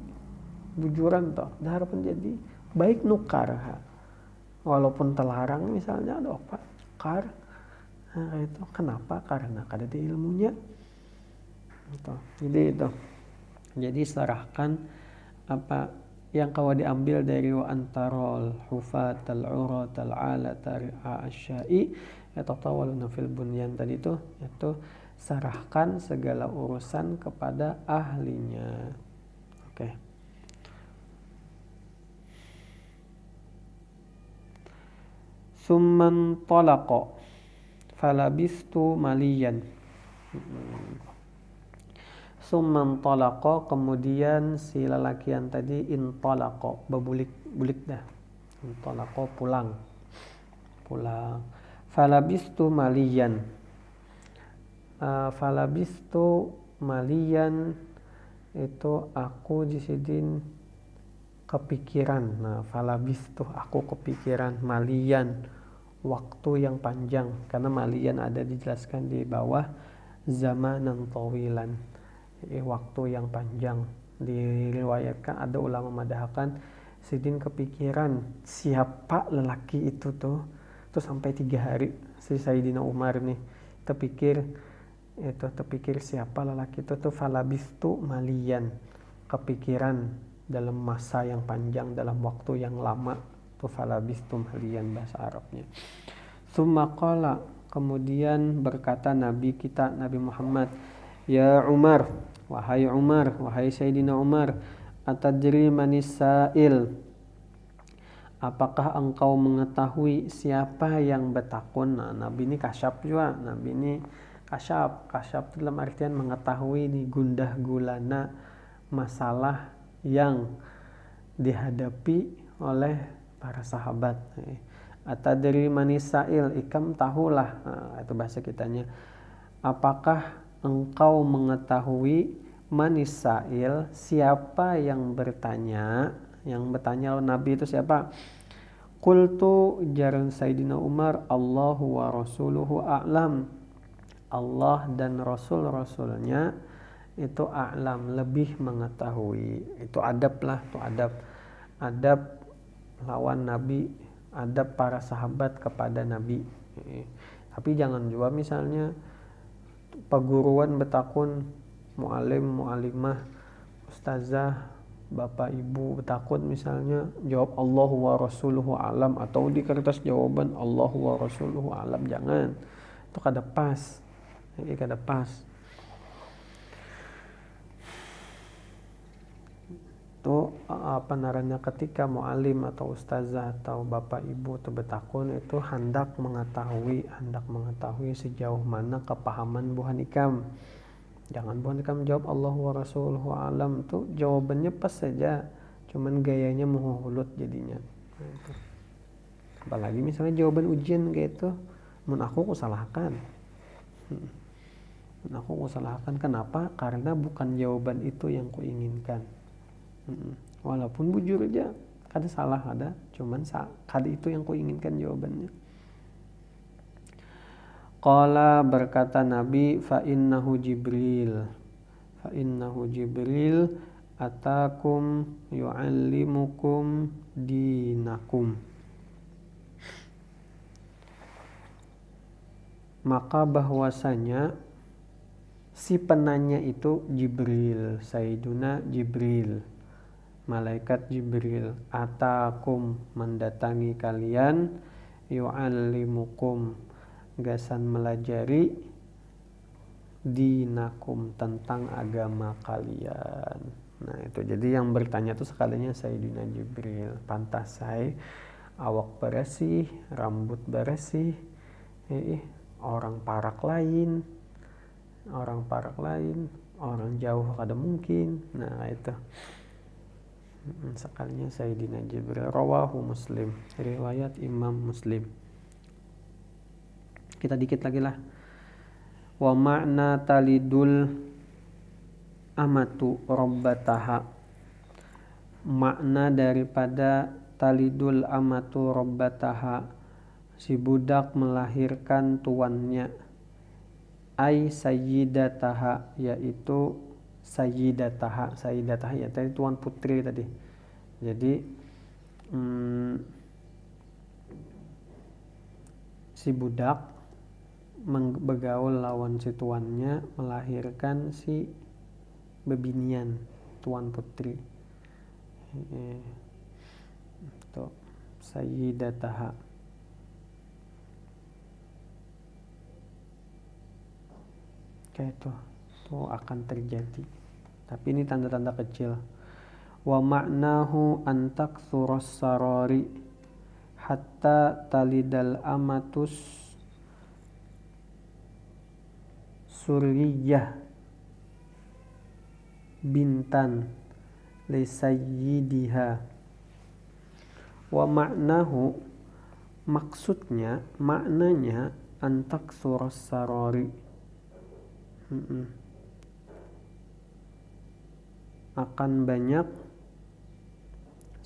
A: bujuran toh, kada harapan jadi baik nukar walaupun terlarang misalnya, ada apa kar. Nah itu kenapa? Karena kada ada ilmunya itu. Jadi serahkan apa yang kau diambil dari wa antarol hufat al-urat al-alat al-asyai yatatawaluna fil bunyan tadi itu serahkan segala urusan kepada ahlinya. Oke. Summan talaqa falabistu maliyan. Summan talaqa, kemudian si lelakian tadi intalaqa, bebulik dah. Intalaqa pulang. Falabistu maliyan. Falabistu maliyan itu aku disidin kepikiran. Nah, falabistu, aku kepikiran, malian, waktu yang panjang. Karena malian ada dijelaskan di bawah, zamanan tawilan, waktu yang panjang. Diriwayatkan ada ulama madahkan Sidin kepikiran siapa lelaki itu tuh sampai 3 hari. Si Sayyidina Umar nih terpikir siapa lelaki itu tuh, falabistu malian, kepikiran dalam masa yang panjang, dalam waktu yang lama tuh, falabistu malian bahasa Arabnya. Tsumma qala, kemudian berkata Nabi kita Nabi Muhammad, ya Umar, wahai Sayyidina Umar, atadri manis sa'il, apakah engkau mengetahui siapa yang bertakun? Nah, Nabi ini kasyaf juga. Nabi ini kasyaf itu dalam artian mengetahui nih gundah gulana masalah yang dihadapi oleh para sahabat. Atadri manis sa'il, ikam tahulah. Nah, itu bahasa kitanya. Apakah engkau mengetahui manis sa'il, siapa yang bertanya? Yang bertanya Nabi itu siapa? Qultu, jaran Sayyidina Umar, Allahu wa rasuluhu a'lam. Allah dan Rasul-Rasulnya itu a'lam, lebih mengetahui. Itu adab lah, itu adab lawan Nabi, adab para sahabat kepada Nabi. Tapi jangan juga misalnya peguruan betakun, mu'alim, mu'alimah, ustazah, bapak ibu betakun misalnya, jawab Allahu wa rasuluhu a'lam, atau di kertas jawaban Allahu wa rasuluhu a'lam. Jangan, itu kada pas. Itu apa naranya, ketika mu'alim atau ustazah atau bapak ibu itu betakun, itu hendak mengetahui sejauh mana kepahaman buhan ikam. Jangan buhan ikam jawab Allahu wa rasuluhu a'lam, itu jawabannya pas saja, cuman gayanya mengulut jadinya. Nah, itu. Apalagi misalnya jawaban ujian kayak itu, aku salahkan. Kenapa? Karena bukan jawaban itu yang kuinginkan. Walaupun bujur aja, kada salah ada, cuman kada itu yang kuinginkan jawabannya. Qala, berkata Nabi, fa innahu Jibril atakum yu'allimukum dinakum. Maka bahwasanya si penanya itu Jibril, Sayyiduna Jibril, malaikat Jibril, atakum mendatangi kalian, yu'allimukum gasan melajari, dinakum tentang agama kalian. Nah, itu jadi yang bertanya itu sekalinya Sayyidina Jibril. Pantas saya awak bersih, rambut bersih, orang parak lain, orang jauh kada mungkin. Nah, itu sekalinya Sayyidina Jibril. Rawahu Muslim, riwayat Imam Muslim. Kita dikit lagi lah. Wa ma'na talidul amatu rabbataha. Makna daripada talidul amatu rabbataha, si budak melahirkan tuannya. Ai sayyidataha, yaitu sayyidataha ya tadi tuan putri tadi. Jadi si budak begaul lawan si tuannya, melahirkan si bebinian, tuan putri. Itu sayyidataha. Kayak itu akan terjadi. Tapi ini tanda-tanda kecil. Wa ma'nahu antaksuras sarari hatta talidal amatus suriyah bintan li sayyidiha. Wa ma'nahu, maknanya antaksuras sarari, akan banyak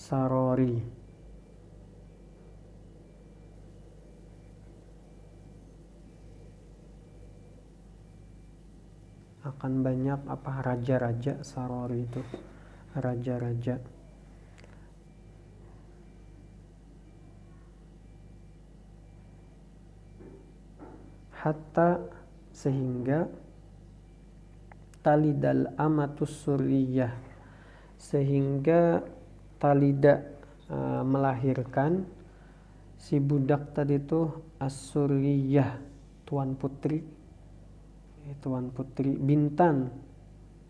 A: sarori. Akan banyak raja-raja. Sarori itu raja-raja. Hatta sehingga talidal amatus suriyah, sehingga talida melahirkan si budak tadi itu as-suriyah, tuan putri bintan,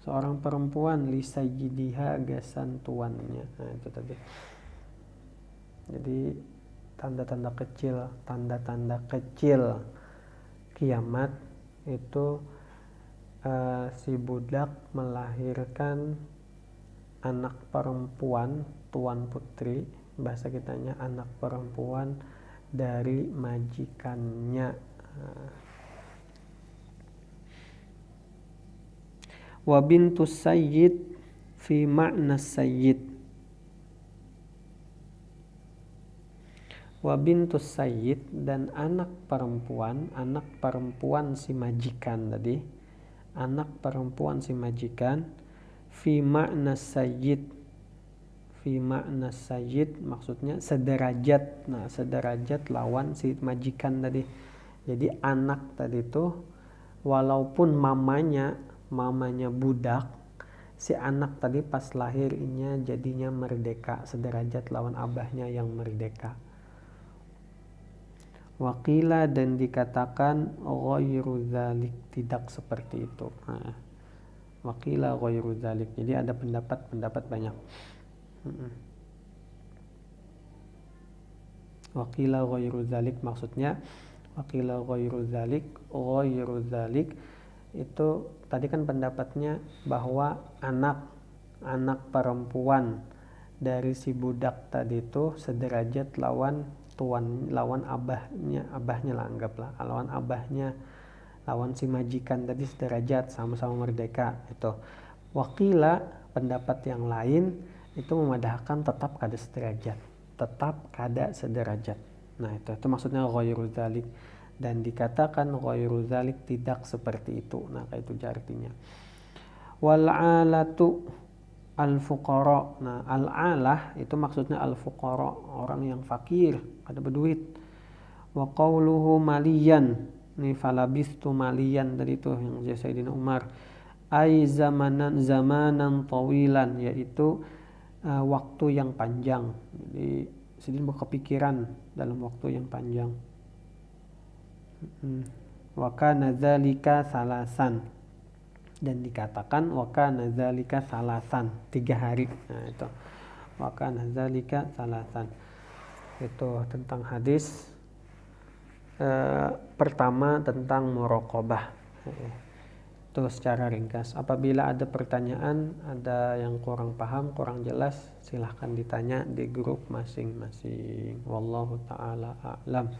A: seorang perempuan, li sayyidiha, gasan tuannya. Nah itu tadi. Jadi tanda-tanda kecil kiamat itu si budak melahirkan anak perempuan, tuan putri, bahasa kitanya anak perempuan dari majikannya. Wa bintus sayyid fi ma'na sayyid. Wa bintus sayyid, dan anak perempuan si majikan tadi, anak perempuan si majikan, fi ma'na sayyid maksudnya sederajat. Nah sederajat lawan si majikan tadi. Jadi anak tadi tuh walaupun mamanya budak, si anak tadi pas lahirnya jadinya merdeka, sederajat lawan abahnya yang merdeka. Waqila, dan dikatakan ghairu dzalik, tidak seperti itu. Nah, waqila ghairu dzalik. Jadi ada pendapat banyak. Waqila ghairu dzalik maksudnya waqila ghairu dzalik itu tadi kan pendapatnya bahwa anak perempuan dari si budak tadi itu sederajat lawan abahnya lah, anggaplah lawan abahnya, lawan si majikan tadi sederajat, sama-sama merdeka. Itu wakila, pendapat yang lain itu memadahkan tetap kada sederajat. Nah itu maksudnya ghairu dzalik, dan dikatakan ghairu dzalik, tidak seperti itu. Nah kayak itu artinya. Wal alatu al-fuqara. Nah, al-alah itu maksudnya al-fuqara, orang yang fakir, ada berduit. Wa qauluhu maliyan. Ini falabistu maliyan tadi itu yang Sayyidina Umar. Ai zamanan tawilan, yaitu waktu yang panjang. Jadi Sayyidina berkepikiran dalam waktu yang panjang. Wa kana dzalika salasan, dan dikatakan wa kana dzalika salasan, 3 hari. Nah itu wa kana dzalika salasan. Itu tentang hadis pertama tentang muraqabah. Itu secara ringkas. Apabila ada pertanyaan, ada yang kurang paham, kurang jelas, silahkan ditanya di grup masing-masing. Wallahu ta'ala a'lam.